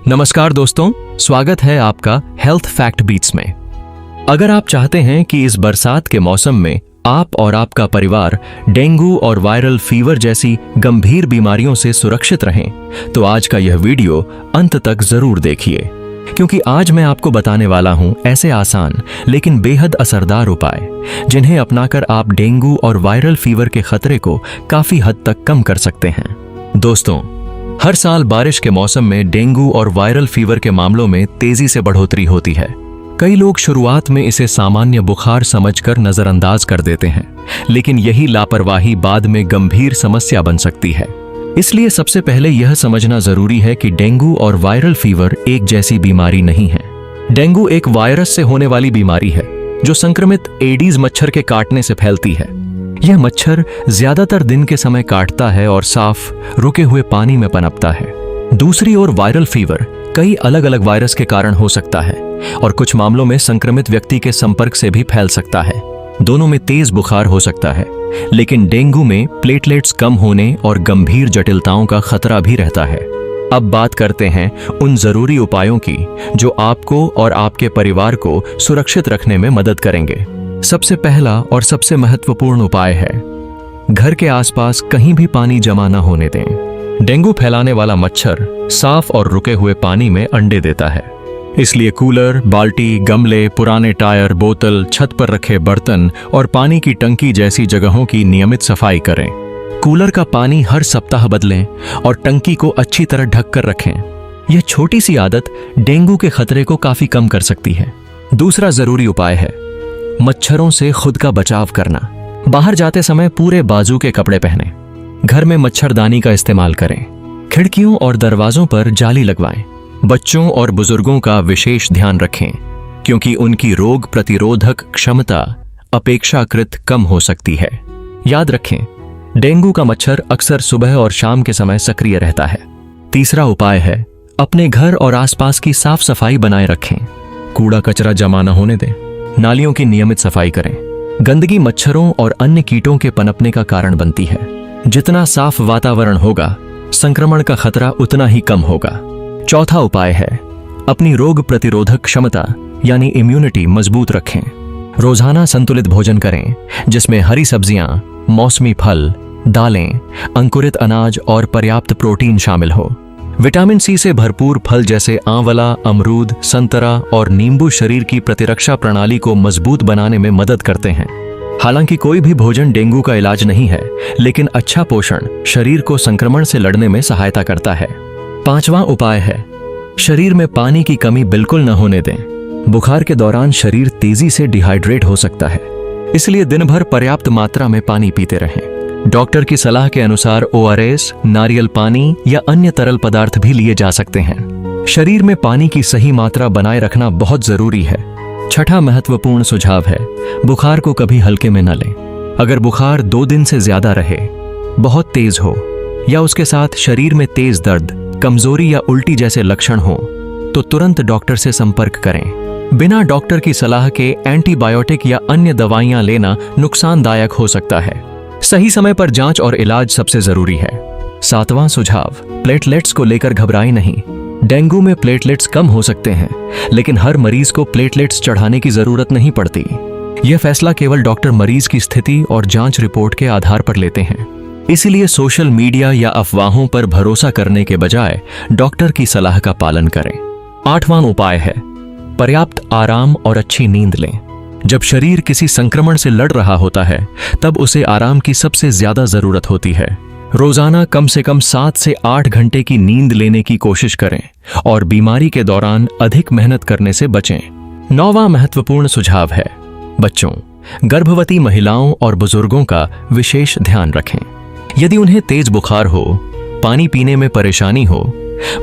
नमस्कार दोस्तों, स्वागत है आपका हेल्थ फैक्ट बीट्स में। अगर आप चाहते हैं कि इस बरसात के मौसम में आप और आपका परिवार डेंगू और वायरल फीवर जैसी गंभीर बीमारियों से सुरक्षित रहें, तो आज का यह वीडियो अंत तक जरूर देखिए, क्योंकि आज मैं आपको बताने वाला हूं ऐसे आसान लेकिन बेहद असरदार उपाय जिन्हें अपनाकर आप डेंगू और वायरल फीवर के खतरे को काफी हद तक कम कर सकते हैं। दोस्तों, हर साल बारिश के मौसम में डेंगू और वायरल फीवर के मामलों में तेजी से बढ़ोतरी होती है। कई लोग शुरुआत में इसे सामान्य बुखार समझकर नजरअंदाज कर देते हैं, लेकिन यही लापरवाही बाद में गंभीर समस्या बन सकती है। इसलिए सबसे पहले यह समझना जरूरी है कि डेंगू और वायरल फीवर एक जैसी बीमारी नहीं है। डेंगू एक वायरस से होने वाली बीमारी है जो संक्रमित एडीज मच्छर के काटने से फैलती है। यह मच्छर ज्यादातर दिन के समय काटता है और साफ रुके हुए पानी में पनपता है। दूसरी ओर वायरल फीवर कई अलग अलग वायरस के कारण हो सकता है और कुछ मामलों में संक्रमित व्यक्ति के संपर्क से भी फैल सकता है। दोनों में तेज बुखार हो सकता है, लेकिन डेंगू में प्लेटलेट्स कम होने और गंभीर जटिलताओं का खतरा भी रहता है। अब बात करते हैं उन जरूरी उपायों की जो आपको और आपके परिवार को सुरक्षित रखने में मदद करेंगे। सबसे पहला और सबसे महत्वपूर्ण उपाय है, घर के आसपास कहीं भी पानी जमा न होने दें। डेंगू फैलाने वाला मच्छर साफ और रुके हुए पानी में अंडे देता है। इसलिए कूलर, बाल्टी, गमले, पुराने टायर, बोतल, छत पर रखे बर्तन और पानी की टंकी जैसी जगहों की नियमित सफाई करें। कूलर का पानी हर सप्ताह बदलें और टंकी को अच्छी तरह ढक कर रखें। यह छोटी सी आदत डेंगू के खतरे को काफी कम कर सकती है। दूसरा जरूरी उपाय है मच्छरों से खुद का बचाव करना। बाहर जाते समय पूरे बाजू के कपड़े पहनें। घर में मच्छरदानी का इस्तेमाल करें। खिड़कियों और दरवाजों पर जाली लगवाएं। बच्चों और बुजुर्गों का विशेष ध्यान रखें, क्योंकि उनकी रोग प्रतिरोधक क्षमता अपेक्षाकृत कम हो सकती है। याद रखें, डेंगू का मच्छर अक्सर सुबह और शाम के समय सक्रिय रहता है। तीसरा उपाय है अपने घर और आसपास की साफ सफाई बनाए रखें। कूड़ा कचरा जमा न होने दें। नालियों की नियमित सफाई करें। गंदगी मच्छरों और अन्य कीटों के पनपने का कारण बनती है। जितना साफ वातावरण होगा, संक्रमण का खतरा उतना ही कम होगा। चौथा उपाय है अपनी रोग प्रतिरोधक क्षमता यानी इम्यूनिटी मजबूत रखें। रोजाना संतुलित भोजन करें, जिसमें हरी सब्जियां, मौसमी फल, दालें, अंकुरित अनाज और पर्याप्त प्रोटीन शामिल हो। विटामिन सी से भरपूर फल जैसे आंवला, अमरूद, संतरा और नींबू शरीर की प्रतिरक्षा प्रणाली को मजबूत बनाने में मदद करते हैं। हालांकि कोई भी भोजन डेंगू का इलाज नहीं है, लेकिन अच्छा पोषण शरीर को संक्रमण से लड़ने में सहायता करता है। पांचवां उपाय है शरीर में पानी की कमी बिल्कुल न होने दें। बुखार के दौरान शरीर तेजी से डिहाइड्रेट हो सकता है, इसलिए दिन भर पर्याप्त मात्रा में पानी पीते रहें। डॉक्टर की सलाह के अनुसार ORS, नारियल पानी या अन्य तरल पदार्थ भी लिए जा सकते हैं। शरीर में पानी की सही मात्रा बनाए रखना बहुत जरूरी है। छठा महत्वपूर्ण सुझाव है बुखार को कभी हल्के में न लें। अगर बुखार 2 दिन से ज्यादा रहे, बहुत तेज हो या उसके साथ शरीर में तेज दर्द, कमजोरी या उल्टी जैसे लक्षण हो, तो तुरंत डॉक्टर से संपर्क करें। बिना डॉक्टर की सलाह के एंटीबायोटिक या अन्य दवाइयां लेना नुकसानदायक हो सकता है। सही समय पर जांच और इलाज सबसे जरूरी है। सातवां सुझाव, प्लेटलेट्स को लेकर घबराएं नहीं। डेंगू में प्लेटलेट्स कम हो सकते हैं, लेकिन हर मरीज को प्लेटलेट्स चढ़ाने की जरूरत नहीं पड़ती। यह फैसला केवल डॉक्टर मरीज की स्थिति और जांच रिपोर्ट के आधार पर लेते हैं। इसीलिए सोशल मीडिया या अफवाहों पर भरोसा करने के बजाय डॉक्टर की सलाह का पालन करें। आठवां उपाय है पर्याप्त आराम और अच्छी नींद लें। जब शरीर किसी संक्रमण से लड़ रहा होता है, तब उसे आराम की सबसे ज्यादा जरूरत होती है। रोजाना कम से कम 7 से 8 घंटे की नींद लेने की कोशिश करें और बीमारी के दौरान अधिक मेहनत करने से बचें। 9वां महत्वपूर्ण सुझाव है बच्चों, गर्भवती महिलाओं और बुजुर्गों का विशेष ध्यान रखें। यदि उन्हें तेज बुखार हो, पानी पीने में परेशानी हो,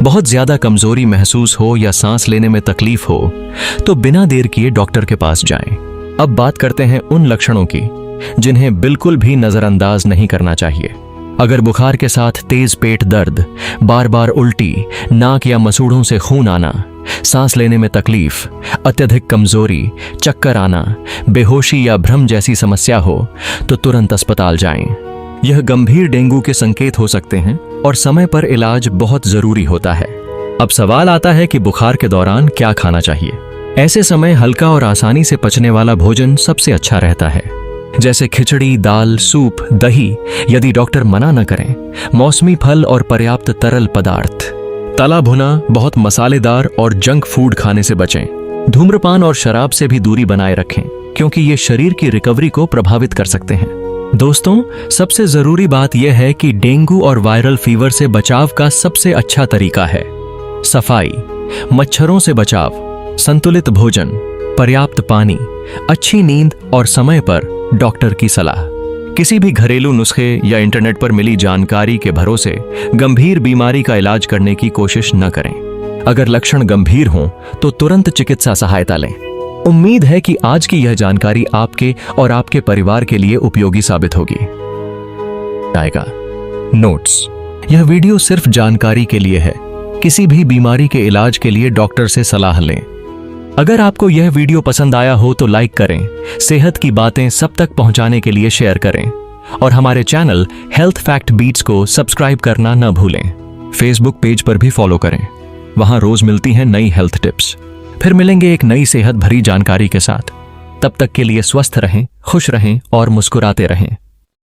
बहुत ज्यादा कमजोरी महसूस हो या सांस लेने में तकलीफ हो, तो बिना देर किए डॉक्टर के पास जाएं। अब बात करते हैं उन लक्षणों की जिन्हें बिल्कुल भी नजरअंदाज नहीं करना चाहिए। अगर बुखार के साथ तेज पेट दर्द, बार बार उल्टी, नाक या मसूड़ों से खून आना, सांस लेने में तकलीफ, अत्यधिक कमजोरी, चक्कर आना, बेहोशी या भ्रम जैसी समस्या हो, तो तुरंत अस्पताल जाएं। यह गंभीर डेंगू के संकेत हो सकते हैं और समय पर इलाज बहुत जरूरी होता है। अब सवाल आता है कि बुखार के दौरान क्या खाना चाहिए। ऐसे समय हल्का और आसानी से पचने वाला भोजन सबसे अच्छा रहता है, जैसे खिचड़ी, दाल, सूप, दही। यदि डॉक्टर मना न करें, मौसमी फल और पर्याप्त तरल पदार्थ। तला भुना, बहुत मसालेदार और जंक फूड खाने से बचें। धूम्रपान और शराब से भी दूरी बनाए रखें, क्योंकि ये शरीर की रिकवरी को प्रभावित कर सकते हैं। दोस्तों, सबसे जरूरी बात यह है कि डेंगू और वायरल फीवर से बचाव का सबसे अच्छा तरीका है सफाई, मच्छरों से बचाव, संतुलित भोजन, पर्याप्त पानी, अच्छी नींद और समय पर डॉक्टर की सलाह। किसी भी घरेलू नुस्खे या इंटरनेट पर मिली जानकारी के भरोसे गंभीर बीमारी का इलाज करने की कोशिश न करें। अगर लक्षण गंभीर हों तो तुरंत चिकित्सा सहायता लें। उम्मीद है कि आज की यह जानकारी आपके और आपके परिवार के लिए उपयोगी साबित होगी। नोट्स: यह वीडियो सिर्फ जानकारी के लिए है। किसी भी बीमारी के इलाज के लिए डॉक्टर से सलाह लें। अगर आपको यह वीडियो पसंद आया हो तो लाइक करें, सेहत की बातें सब तक पहुंचाने के लिए शेयर करें और हमारे चैनल हेल्थ फैक्ट बीट्स को सब्सक्राइब करना न भूलें। फेसबुक पेज पर भी फॉलो करें, वहां रोज मिलती हैं नई हेल्थ टिप्स। फिर मिलेंगे एक नई सेहत भरी जानकारी के साथ। तब तक के लिए स्वस्थ रहें, खुश रहें और मुस्कुराते रहें।